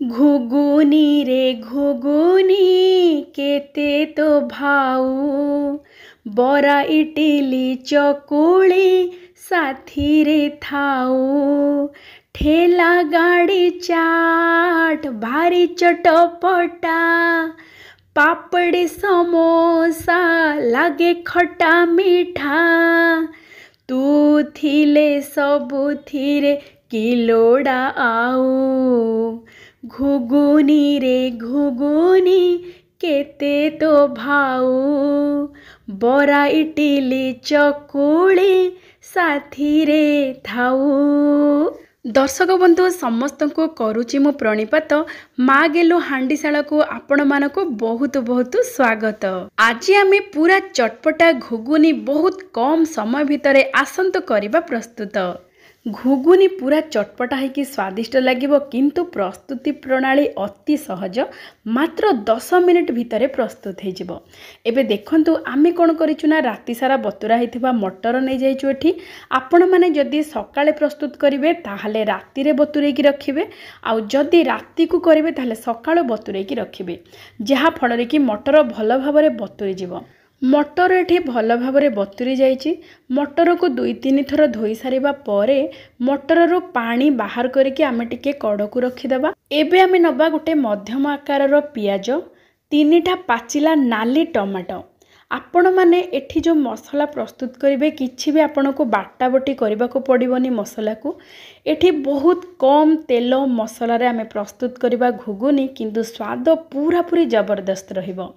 घुगुनी रे घुगुनी केते तो भाऊ बरा इटिली चकुली साथी रे थाऊ ठेला गाड़ी चाट भारी चटपटा पापड़ी समोसा लागे खटा मीठा तू थिले सबु थिरे किलोड़ा आऊ घुगुनी रे घुगुनी केते तो भाऊ बरा इटिली चकुली साथी रे थाऊ। दर्शक बंधु समस्त को करुची मु प्रणिपात माँ गेलु हांडीशाला को आपण मानको बहुत बहुत स्वागत। आज आमे पूरा चटपटा घुगुनी बहुत कम समय भितरे आसंत करिबा प्रस्तुत। घुगुनी पूरा चटपटा है कि स्वादिष्ट लगिबो किंतु प्रस्तुति प्रणाली अति सहज मात्र 10 मिनिट भितरे प्रस्तुत हो जिवो। एबे देखंतु आमे कोन करिचुना राति सारा बतुरा हेथिबा मटर नै जाइचु एठी आपण माने जदी सकाळे प्रस्तुत करिवे ताहाले राति रे बतुरै कि रखिबे आउ जदी राति को करिवे ताहाले सकाळे बतुरै कि रखिबे जहा फଳରେ कि मटर भल भाबरे बतुरी जिवो। मटर एठी भल भाबरे बतुरी जाइछि। मटर को 2-3 थर धोई सारिबा परे मटर रो पानी बाहर करके आमे टिके कड़कू रखिदेबा। एबे आमे नबा गोटे मध्यम आकार रो पियाज 3टा पाचिला नाली टमाटो आपण माने एठी जो मसला प्रस्तुत करिवे किछि भी आपण को बाटा बटी करबा को पड़िबनी। मसला को एठी बहुत कम तेल मसला रे आमे प्रस्तुत करिबा घुगुनी किंतु स्वाद पूरा पूरी जबरदस्त रहिबो।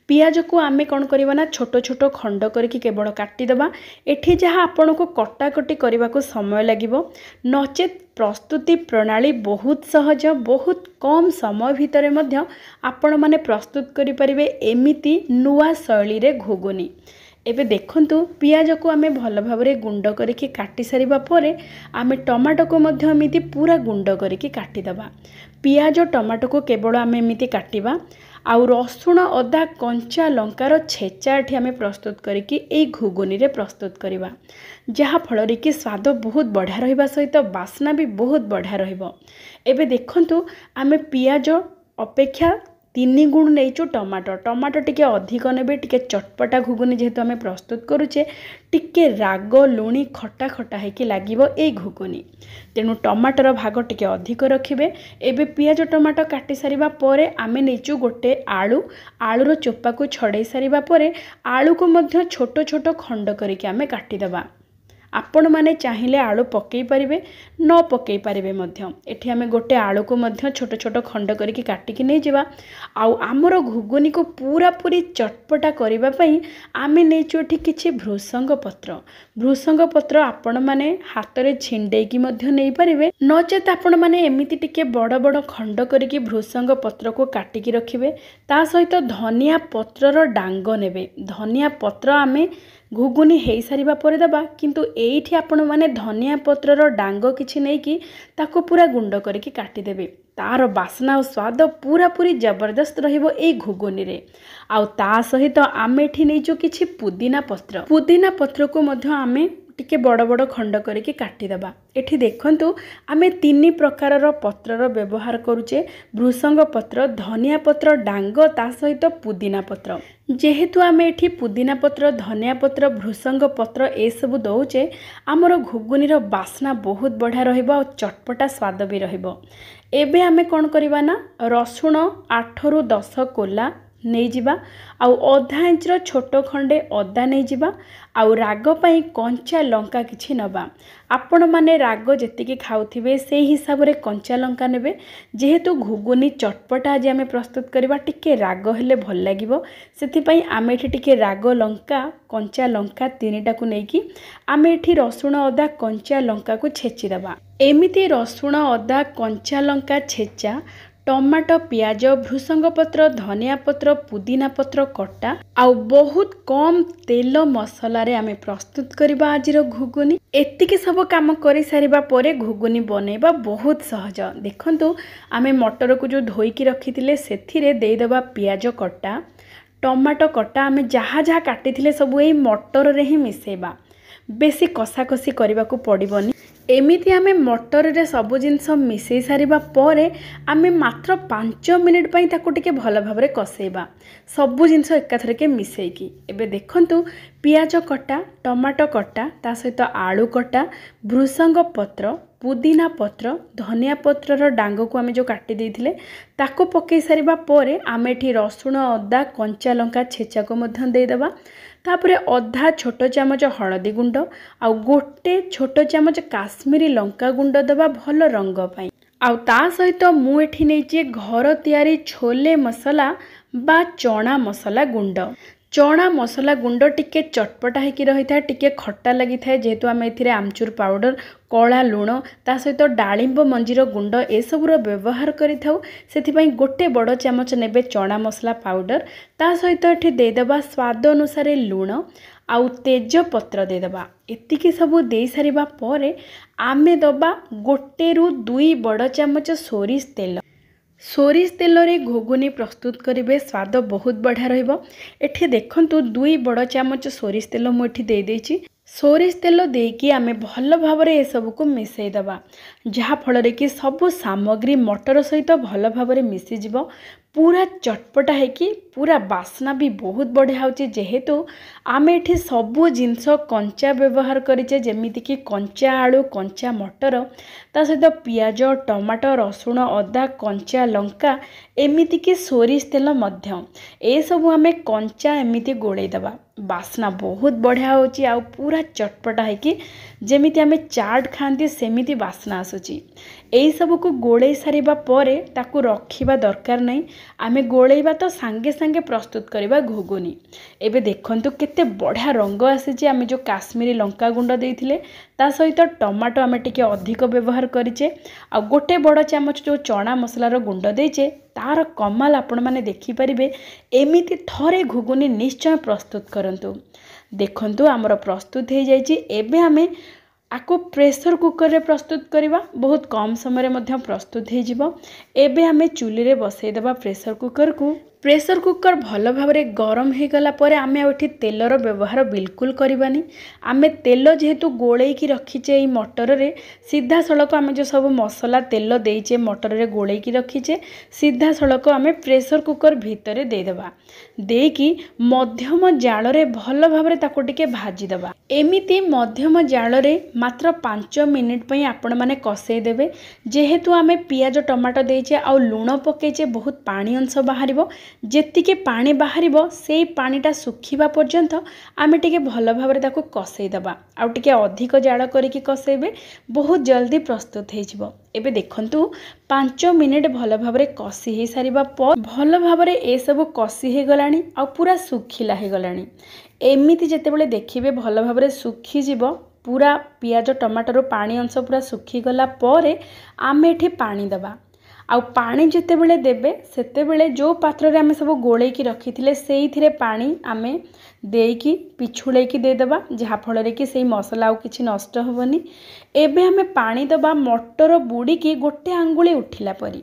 पियाज को आमे कौन करवा ना छोट छोट खंड करके केवल काटिदेबा। एठी जहाँ आपण को कटाकटी करने को समय लगिबो नचेत प्रस्तुति प्रणाली बहुत सहज बहुत कम समय भितरे मध्य आपण माने प्रस्तुत करि परिबे एमिति नुआ शैली रे घुगुनी। एबे देखंतु पियाज को आमे भल भाबरे गुंड करके काटी सारिबा परे आमे टमाटो को मध्य एमिति पूरा गुंड करके काटिदेबा। पियाज टमाटो को केवल आमे एमिति काटिबा आउ रसुण अदा कंचा लंकार छेचा एठी आमे प्रस्तुत करिकी ए घुगुनी रे प्रस्तुत करिबा जहा फଳରେ कि स्वाद बहुत बढ़िया रहिबा सहित बास्ना भी बहुत बढ़िया रहिबो। एबे देखंतु आमे पियाज अपेक्षा 3 गुण नैचु टमाटो टिके अधिक नेबे टिके चटपटा घुगुनी जेहेतु आमे प्रस्तुत करूचे टिके राग लुणी खटा खटा है कि लागिबो ए घुगुनी तेणु टमाटर भाग टिके अधिक रखिबे। एबे पियाज टमाटो काटी सारिबा परे आमे नैचु गोटे आलूर चोपा को छड़े सारिबा परे आलू को मध्य छोट छोट खंड करके आमे काटी देबा। आपण माने चाहिए आलू पकई पारिबे न पकई पारिबे मध्य एठी आमे गोटे आलू को मध्य छोट छोट खंड करके काटिकी नै जिबा। आउ आमर घुगुनी को पूरा पूरी चटपटा करिबा पई आमे नैचु एठी किछि भृसंग पत्र आपण माने हाथ रे छिंडे की मध्य नै पारिबे नचेत आपण माने एमिति टिके बड़ बड़ खंड करके भृसंग पत्र को काटिकी रखिबे। ता सहित धनिया पत्रर डांग नेबे। धनिया पत्र आमे घुगुनी हेई सारिबा परे दबा किंतु एइठी आपण माने धनिया पत्रर डांग किछि नै कि ताको पूरा गुंड करके काटी देबे। तार बास्ना और स्वाद पूरा पूरी जबरदस्त रहिबो ए घुगुनी रे। आउ ता सहित आमे एठी नैचो किछि पुदीना पत्र को मध्य आमे टिके बड़ बड़ खंड करके काटी देबा। एठी देखंतु आमे 3 प्रकारर पत्रर व्यवहार करूचे भृसंग पत्र धनिया पत्र डांग ता सहित पुदीना पत्र। जेहेतु आमे एठी पुदीना पत्र धनिया पत्र भृसंग पत्र ए सब दउचे आमर घुगुनीर बास्ना बहुत बढ़िया रहिबो और चटपटा स्वाद भी रहिबो। एबे आमे कोन करिबा ना रसुण 8 रु 10 कोला नहीं जिबा आउ अधा इंच छोट खंडे अदा नहीं जिबा आउ राग पई कंचा लंका किछि नबा। आपण माने राग जेतिकी खाउथिबे से हिसाब रे कंचा लंका नेबे। जेहेतु घुगुनी चटपटा आज आमे प्रस्तुत करबा टिके राग हेले भल लागिबो सेति पई आमे एठी टिके राग लंका कंचा लंका 3टा को नेकी आमे एठी रसुण अदा कंचा लंका को छेची दबा। एमिति रसुण अदा कंचा लंका छेचा टमाटो पियाज भृसंग पत्र धनिया पत्र पुदीना पत्र कटा आउ बहुत कम तेल मसला रे आमे प्रस्तुत करिबा आजिर घुगुनी। एतिके सब काम करि सारिबा परे घुगुनी बनेबा बहुत सहज। देखंतु आमे मटर को जो धोईकी रखिथिले सेथिरे देई देबा पियाज कटा टमाटो कटा आमे जहा जहा काटिथिले सब एई मटर रे ही मिसेबा। बेसी कषा कषी करने को पड़ोनी एमिति आमे मटर रे सब जिनस मिसई सारिबा परे आमे मात्र 5 मिनिट पई ताको टिके भल भाबरे कसेबा सब जिनस एकाथरे के मिसईकी। एबे देखंतु पियाज कटा, टमाटो कटा, ता सहित आलू कटा, भृसंग पत्र, पुदीना पत्र, धनिया पत्रर डांग को आमे जो काटी देथिले ताको पकई सारिबा परे आमे एठी रसुण, अदा, कंचा लंका छेचा को मध्य दे देबा। तापरे अधा छोट चामच हलदी गुंड आ गोटे छोट चामच काश्मीरी लंका गुंड दबा भल रंग पाई। आउ ता सहित मु एठी नेची घर तैयारी छोले मसला बा चना मसला गुंड। चना मसला गुंड टिके चटपटा होकी रही था, टिके खट्टा लगी था जेहेतु आम ए आमचूर पाउडर, कला लुण, ता सहित डालिंब मंजीर गुंड ए सबूर व्यवहार करिथाउ। सेथिपई गोटे बड़ चामच नेबे चना मसला पाउडर, ता सहित एठी देदेबा स्वाद अनुसार लुण आउ तेज पत्र देदेबा। एतिकी सबू दे सारिबा परे आमे दबा गोटे रु 2 बड़ चामच सोरिष तेल। सोरिष तेल रे घुगुनी प्रस्तुत करेंगे, स्वाद बहुत बढ़िया रहिबो। एठी देखंतु 2 बड़ चामच सोरिष तेल मु एठी दे देछि। सोरिष तेल देकी आमे भल भाबरे ए सब को मिसई दबा, जहा फल कि सब सामग्री मटर सहित भल भाबरे मिसी जिवो। पूरा चटपटा है कि पूरा बास्ना भी बहुत बढ़िया होची, जेहेतु आमे एठी सबु जिनस कंचा व्यवहार करिचे, जेमिति कि कंचा आलू, कंचा मटर, ता सहित पियाज, टमाटो, रसुण, अदा, कंचा लंका, एमिति कि सोरिष तेल मध्य ए सबु आमे कंचा एमिति गोळेई दबा। बास्ना बहुत बढ़िया होची आ पूरा चटपटा है कि जेमिति आमे चाट खांती सेमिति बास्ना आसुची। एई सब को गोळेई सारिबा परे ताकू रखिबा दरकार नहीं, आमे गोळेइबा तो सांगे सांगे प्रस्तुत करिबा घुगुनी। एबे देखंतु केते बढ़िया रंग आसीची। आमे जो काश्मीरी लंका गुंड देइथिले ता सहित टमाटो आमे टिके अधिक व्यवहार करिचे आ गोटे बड़ चामच जो चना मसलार गुंड देइचे तार कमाल आपण माने देखि परिबे। एमिति थरे घुगुनी निश्चय प्रस्तुत करंतु। देखंतु हमर प्रस्तुत हो जाइए। एबे आमे आको प्रेशर कुकर रे प्रस्तुत करिबा, बहुत कम समय रे मध्य प्रस्तुत हो जिवो। एबे आमे चुली रे बसई देबा प्रेशर कुकर को। प्रेशर कुकर भल भाबरे गरम हो गला परे आमे एठी तेलर व्यवहार बिल्कुल करिबानी। आमे तेल जेहेतु गोळेई की रखीचे एई मटर रे, सीधा सड़क आमे जो सब मसला तेल देइचे मटर रे गोळेई की रखीचे, सीधा सड़क आमे प्रेशर कुकर भीतर दे देबा। देकी मध्यम जाल रे भल भाबरे ताको टिके भाजी देबा। एमिति मध्यम जाल रे मात्र 5 मिनिट पई आपण माने कसेई देबे। जेहेतु आमे पियाज टमाटो देइचे आ लुण पकेइचे, बहुत पानी अंश बाहरिबो। जेतिके पानी बाहरिबो सेई पानीटा सुखिबा पर्यंत आमे टिके भल भाबरे ताको कसेई देबा। आ टिके अधिक जाल करिके कसेइबे, बहुत जल्दी प्रस्तुत हो जिवो। एबे देखंतु 5 मिनिट भल भाबरे कसी हे सारिबा पर भल भाबरे ए सब कसी हे गलानी आ पूरा सुखिला हे गलानी। एमिति जेतेबेले देखिबे भल भाबरे सुखी जिवो, पूरा पियाज टमाटर पानी अंश पूरा सुखी गला परे आमे एठी पानी देबा। आउ पानी जेतेबेले देबे सेतेबेले जो पात्र रे आमे सब गोळेई की रखिथिले सेइथिरे पानी आमे देइकी पिछुळेकी दे देबा, जहा फल रे कि सेई मसला आउ किछि नष्ट होबनी। एबे आमे पानी देबा मटर बुड़ी की गोटे आंगुली उठिला परी।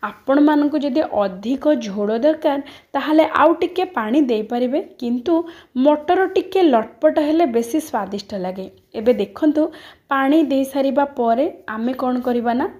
आपण मानकु जदि अधिक झोड़ दरकार ताहले आउ टिके पानी दे परिबे, किंतु मटर टिके लटपट हेले बेसी स्वादिष्ट लागे। एबे देखंतु पानी दे सारिबा परे आमे कोन करिबा ना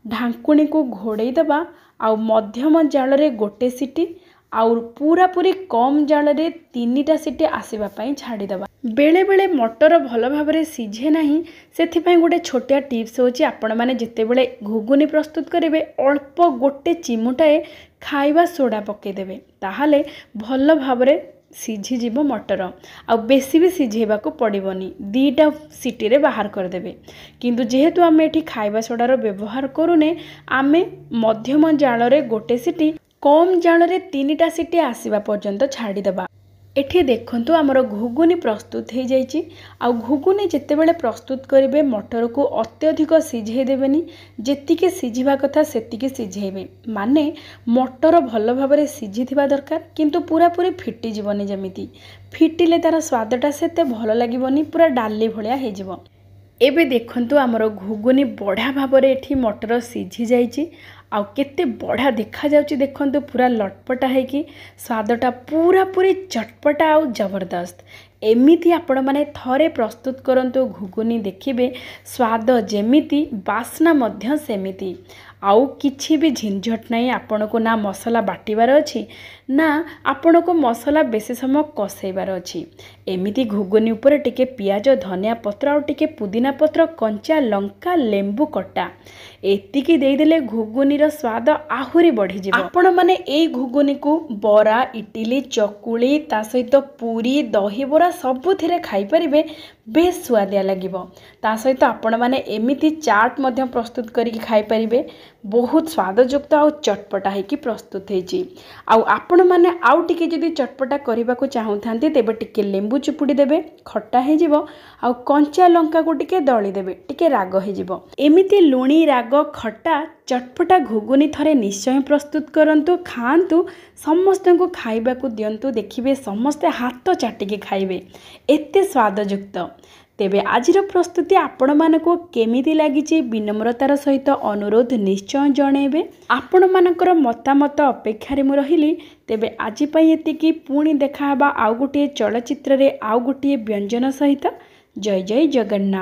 ढांकुणी को घोड़े दबा आउ मध्यम जाल रे गोटे सीटी आउ पूरा पूरी कम जाल रे 3टा सीटी आसीबा पई छाड़ी दबा। बेले बेले मटर भल भाबरे सिझे नाही, सेथि पई गोटे छोटिया टिप्स होची। आपण माने जेते बेले घुगुनी प्रस्तुत करिवे अल्प गोटे चिमुटाए खाइबा सोडा पके देबे, ताहाले भल भाबरे सिझी जीव मटर आ बेसी भी सिझेबा को पड़िबनी। 2टा सीटी रे बाहर कर देबे। किंतु जेहेतु आमे एठी खाइबा सोडार व्यवहार करूने, आमे मध्यम जाल रे गोटे सीटी, कम जाल रे 3टा सीटी आसीबा पर्यंत छाड़ी देबा। एठी देखंतु हमर घुगुनी प्रस्तुत हो जाइए। आ घुगुनी जेतेबेले प्रस्तुत करिवे मटर को अत्यधिक सिझे देबेनी, जेतिके सिझिबा कथा सेतिके सिझेबे। माने मटर भल भाबरे सिझिथिबा दरकार, किंतु पूरा पूरी फिटी जीवनी। जेमिति फिटिले तार स्वादटा सेते भल लागिबनी, पूरा डाली भलिया हे जिवो। एबे देखंतु हमर घुगुनी बढ़िया भाबरे एठी मटर सिझी जाइए। आउ केते बढ़िया देखा जाउची, देखंतु पूरा लटपटा है कि स्वादटा पूरा पूरी चटपटा आउ जबरदस्त। एमिति आपण माने थरे प्रस्तुत करंतु घुगुनी देखिबे स्वाद जेमिति बास्ना मध्य सेमिति आउ किछि भी झिंझट नहीं। आपण को ना मसला बाटिबार अछि ना आपण को मसला बेसी समय कसेबार अछि। एमिति घुगुनी ऊपर टिके पियाज धनिया पत्र और टिके पुदीना पत्र कंचा लंका लेंबू कटा एतिकी देदेले घुगुनीर स्वाद आहुरी बढ़ी जिवो। आपण माने एई घुगुनी को बरा इडली चकुली ता सहित पूरी दही बरा सबुथिरे खाई परिबे बेस स्वादिया लागिबो। ता सहित आपण माने एमिति चाट मध्य प्रस्तुत करिक खाई परिबे बहुत स्वादयुक्त आउ चटपटा है कि प्रस्तुत है। आउ आपण माने आउ टिके जदि चटपटा करबा को चाहुथांती तेबे टिके लेंबू चुपुड़ी देबे खट्टा हे जिवो आउ कंचा लंका को टिके दळी देबे टिके राग हे जिवो। एमिति लुणी राग खट्टा चटपटा घुगुनी थरे निश्चय प्रस्तुत करंतु खांतु समस्त को खाइबा को दियंतु देखिबे समस्त हाथ चाटिके खाइबे एते स्वादयुक्त। तेबे आजिर प्रस्तुति आपण मानको केमिति लागिछि विनम्रतार सहित अनुरोध निश्चय जणेबे। आपण मानकर मतामत अपेक्षारे मु रहिली। तेबे आजि पई एतिकी पुणी देखा हबा आउ गोटे चलचित्र रे आउ गोटे व्यंजन सहित। जय जय जगन्नाथ।